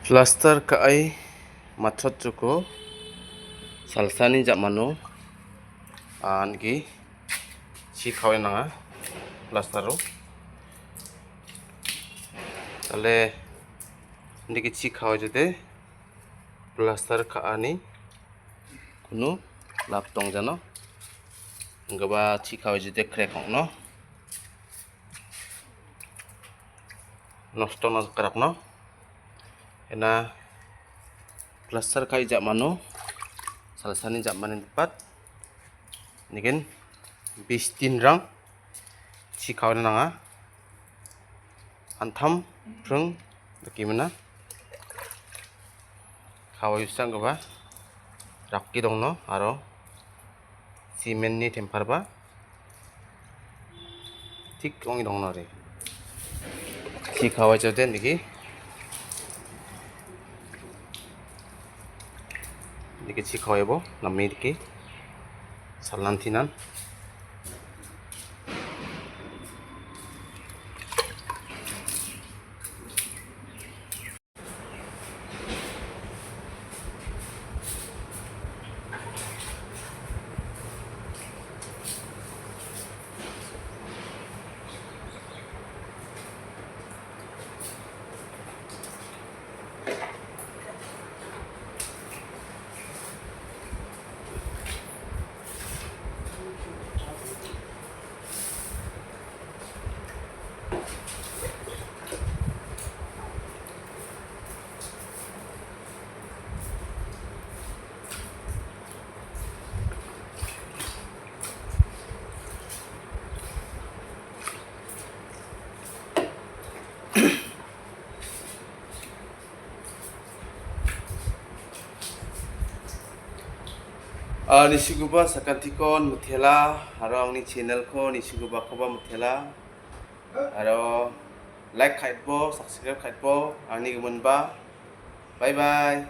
Plaster kai matot cuko salsani jak mano anki si kawin nanga plastero tale ndiki si kawin jute plaster ka ani kunu lap tong jano ngaba si kawin jute crack no nosto na karak no ena plaster kai jak mano salsani jak manin tepat nikin 20 rang si kawin nanga antam prung bagaimana kawai usang gaba rakki dong no aro simen ni tempar ba tik ongi dong no re si kawai jode niki si kawai bo nammi diki salantinan nisuguba sakantikon mutela aro angni channel ko nisuguba koba mutela aro like khaitbo subscribe khaitbo angni gumunba bye bye.